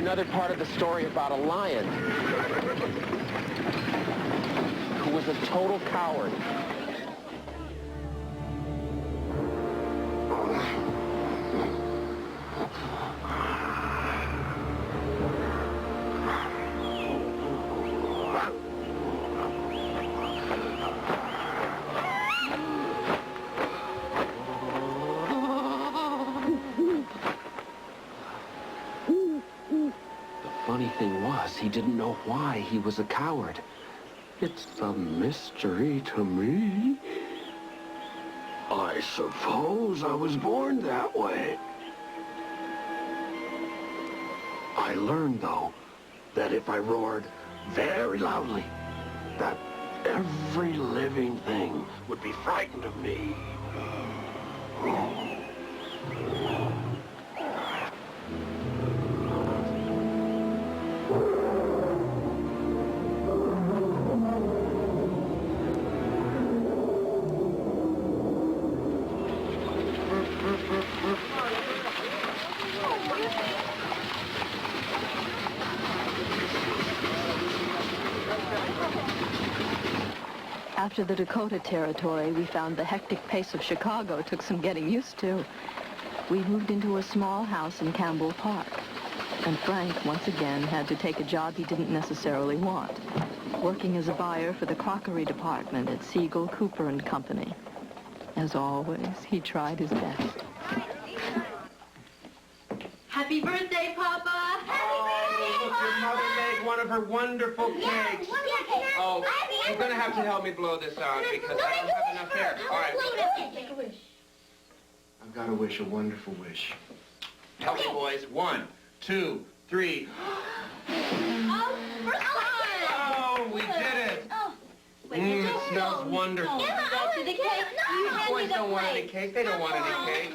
another part of the story about a lion who was a total coward. Funny thing was, he didn't know why he was a coward. It's a mystery to me. I suppose I was born that way. I learned, though, that if I roared very loudly, that every living thing would be frightened of me. After the Dakota Territory, we found the hectic pace of Chicago took some getting used to. We moved into a small house in Campbell Park, and Frank once again had to take a job he didn't necessarily want, working as a buyer for the crockery department at Siegel, Cooper and Company. As always, he tried his best. Happy birthday, Papa! Look, your mother made one of her wonderful cakes. Oh, you're going to have to help me blow this out because I don't have enough air. All right. Make a wish. I've got to wish a wonderful wish. Help me, boys. 1, 2, 3. Oh, we did it. It smells wonderful. To the cake. The boys don't want any cake. They don't want any cake.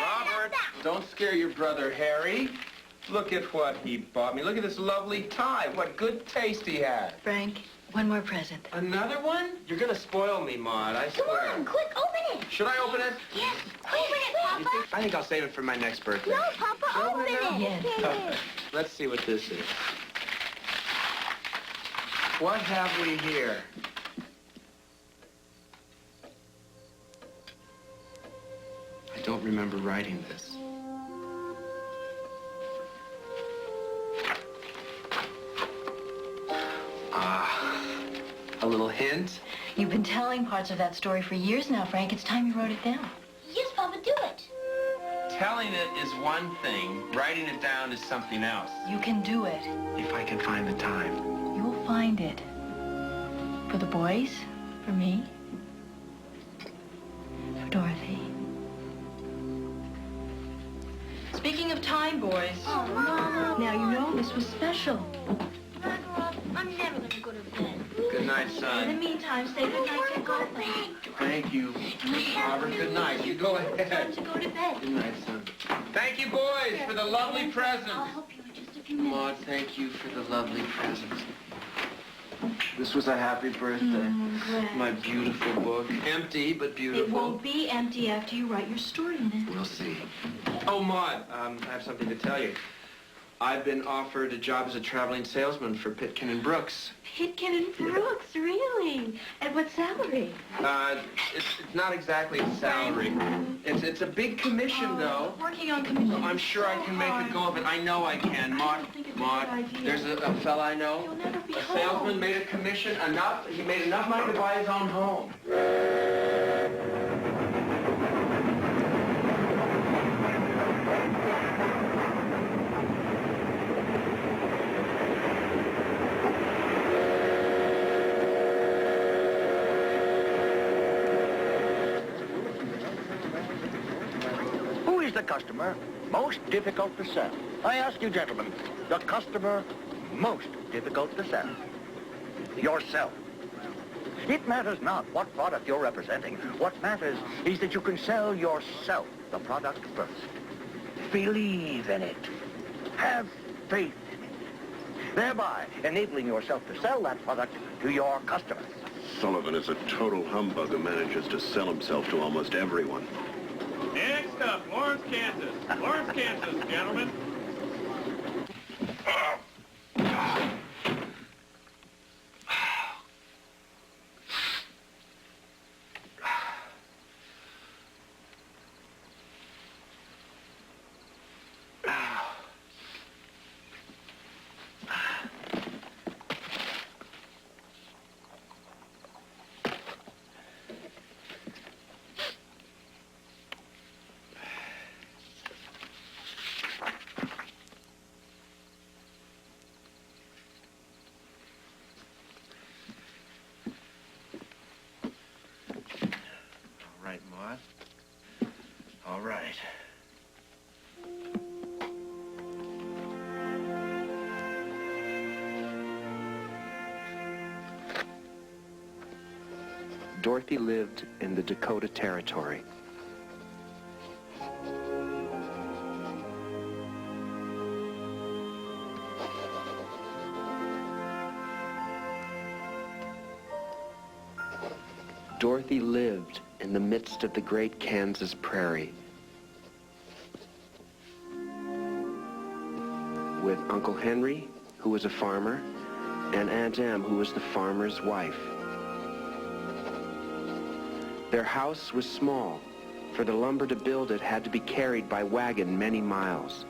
Robert, don't scare your brother, Harry. Look at what he bought me. Look at this lovely tie. What good taste he had. Frank, one more present. Another one? You're going to spoil me, Maude, I swear. Come on, quick, open it. Should I open it? Yes, open it, Papa. I think I'll save it for my next birthday. No, Papa, open it. Yes. Let's see what this is. What have we here? I don't remember writing this. A little hint? You've been telling parts of that story for years now, Frank. It's time you wrote it down. Yes, Papa, do it. Telling it is one thing. Writing it down is something else. You can do it. If I can find the time. You'll find it. For the boys, for me, for Dorothy. Speaking of time, boys. Oh, Mama. Now you know this was special. Mama, I'm never going to go to bed. Good night, In the son. meantime, say good night to Go to Gotham. bed. Thank you. Robert, good night. You go Time ahead. to go to bed. Good night, son. Thank you, boys, for the lovely I'll presents. help you in just a few minutes. Maud, thank you for the lovely presents. This was a happy birthday. Glad. My beautiful book. Empty, but beautiful. It won't be empty after you write your story in it. We'll see. Oh, Maud, I have something to tell you. I've been offered a job as a traveling salesman for Pitkin and Brooks. Pitkin and Brooks, really? At what salary? It's not exactly a salary. It's a big commission, though. Working on commission. I'm sure I can make a go of it. I know I can. Maud, there's a fella I know. You'll never be A home. salesman made a commission enough. He made enough money to buy his own home. Who is the customer most difficult to sell? I ask you, gentlemen, the customer most difficult to sell. Yourself. It matters not what product you're representing. What matters is that you can sell yourself the product first. Believe in it. Have faith in it. Thereby enabling yourself to sell that product to your customers. Sullivan is a total humbug who manages to sell himself to almost everyone. Next up, Lawrence, Kansas. Lawrence, Kansas, gentlemen. All right, Maude. All right. Dorothy lived in the Dakota Territory. Dorothy lived in the midst of the great Kansas prairie with Uncle Henry, who was a farmer, and Aunt Em, who was the farmer's wife. Their house was small, for the lumber to build it had to be carried by wagon many miles.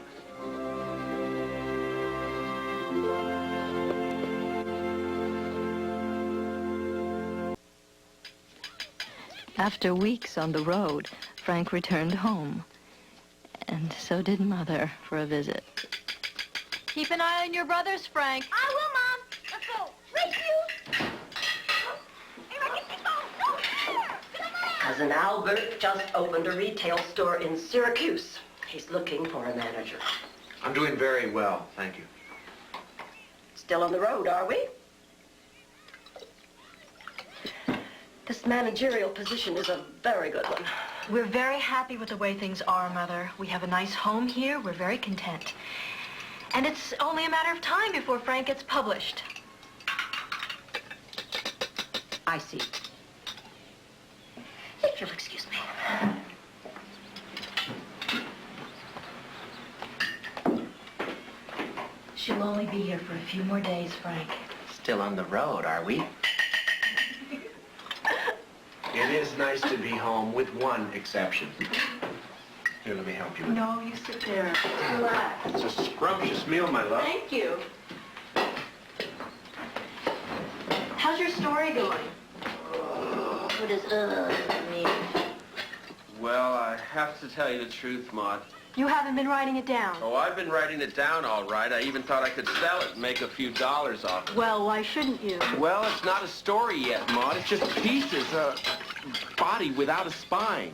After weeks on the road, Frank returned home. And so did Mother for a visit. Keep an eye on your brothers, Frank. I will, Mom. Let's go. Race you. Cousin Albert just opened a retail store in Syracuse. He's looking for a manager. I'm doing very well, thank you. Still on the road, are we? This managerial position is a very good one. We're very happy with the way things are, Mother. We have a nice home here. We're very content. And it's only a matter of time before Frank gets published. I see. If you'll excuse me. She'll only be here for a few more days, Frank. Still on the road, are we? It is nice to be home, with one exception. Here, let me help you. No, you sit there. Relax. It's a scrumptious meal, my love. Thank you. How's your story going? What does mean? Well, I have to tell you the truth, Maude. You haven't been writing it down. Oh, I've been writing it down all right. I even thought I could sell it and make a few dollars off it. Well, why shouldn't you? Well, it's not a story yet, Maude. It's just pieces, a body without a spine.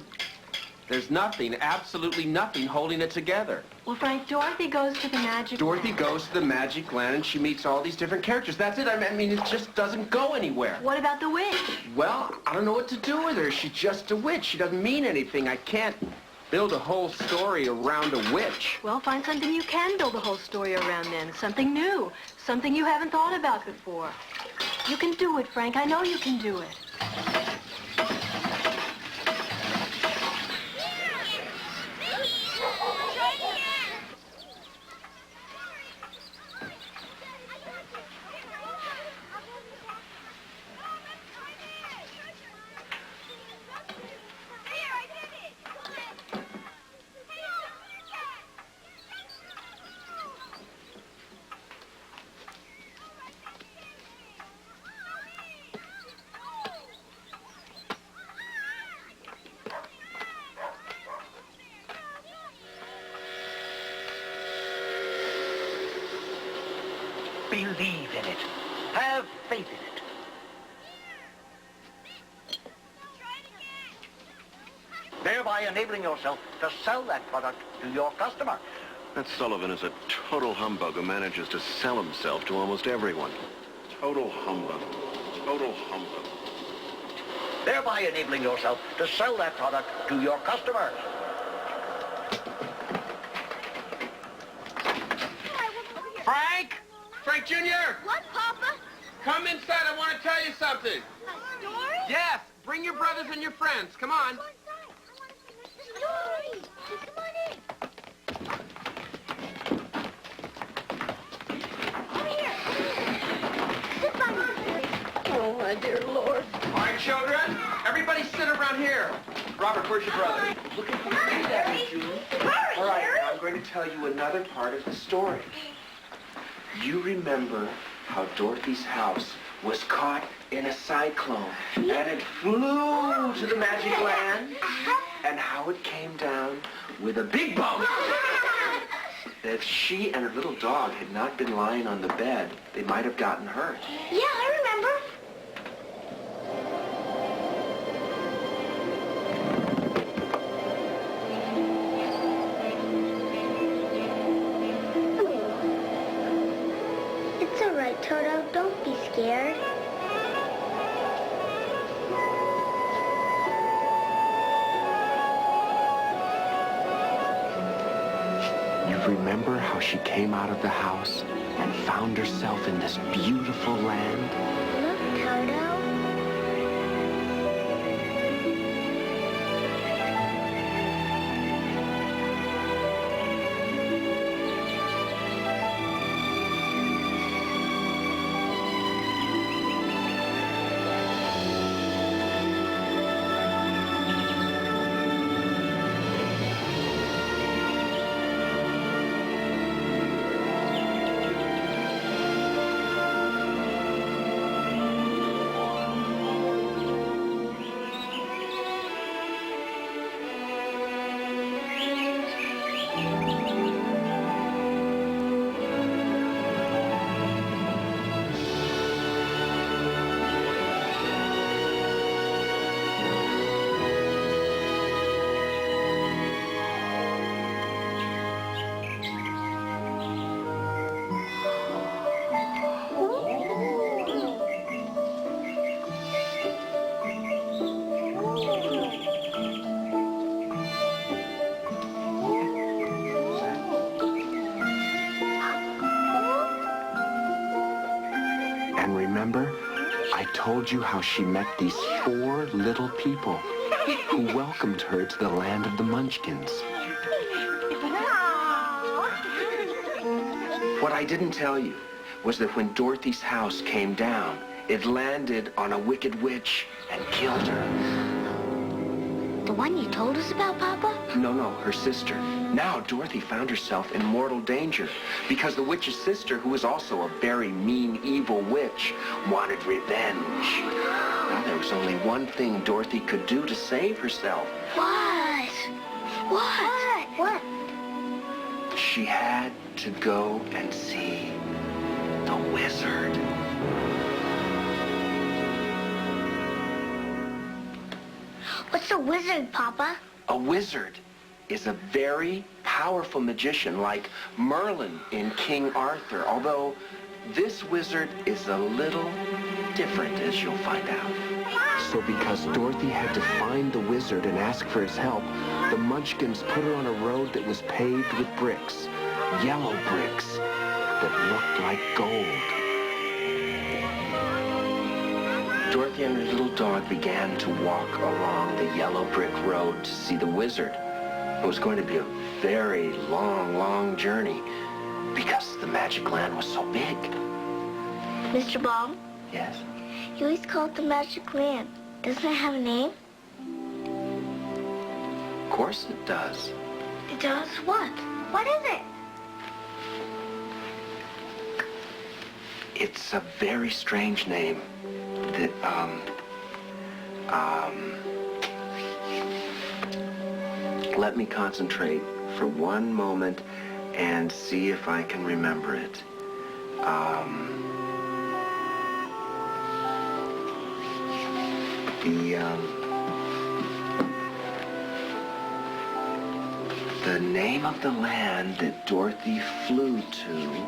There's nothing, absolutely nothing holding it together. Well, Frank, Dorothy goes to the magic Dorothy land. goes to the magic land and she meets all these different characters. That's it. I mean, it just doesn't go anywhere. What about the witch? Well, I don't know what to do with her. She's just a witch. She doesn't mean anything. I can't build a whole story around a witch. Well, find something you can build a whole story around then. Something new. Something you haven't thought about before. You can do it, Frank. I know you can do it. Believe in it. Have faith in it. Thereby enabling yourself to sell that product to your customer. That Sullivan is a total humbug who manages to sell himself to almost everyone. Total humbug. Total humbug. Thereby enabling yourself to sell that product to your customer. Frank! Frank Jr.! What, Papa? Come inside. I want to tell you something. A story? Yes. Bring your brothers and your friends. Come on. Go inside. I want to see the story. dear Lord. All right, children, everybody sit around here. Robert, where's your brother? Look at that, Julie. All right, now I'm going to tell you another part of the story. You remember how Dorothy's house was caught in a cyclone, and it flew to the magic land, and how it came down with a big bump. If she and her little dog had not been lying on the bed, they might have gotten hurt. Yeah, I remember. It's all right, Toto. Don't be scared. You remember how she came out of the house and found herself in this beautiful land? Look, Toto. And remember, I told you how she met these 4 little people who welcomed her to the land of the Munchkins. What I didn't tell you was that when Dorothy's house came down, it landed on a wicked witch and killed her. The one you told us about, Papa? No, her sister. Now Dorothy found herself in mortal danger because the witch's sister, who was also a very mean, evil witch, wanted revenge. Now there was only one thing Dorothy could do to save herself. What? What? She had to go and see the wizard. What's a wizard, Papa? A wizard is a very powerful magician like Merlin in King Arthur, although this wizard is a little different, as you'll find out. So because Dorothy had to find the wizard and ask for his help, the Munchkins put her on a road that was paved with bricks, yellow bricks that looked like gold. Dorothy and her little dog began to walk along the yellow brick road to see the wizard. It was going to be a very long, long journey because the magic land was so big. Mr. Baum, Yes? you always call it the Magic Land. Doesn't it have a name? Of course it does. It does? What? What is it? It's a very strange name that, let me concentrate for one moment and see if I can remember it. The name of the land that Dorothy flew to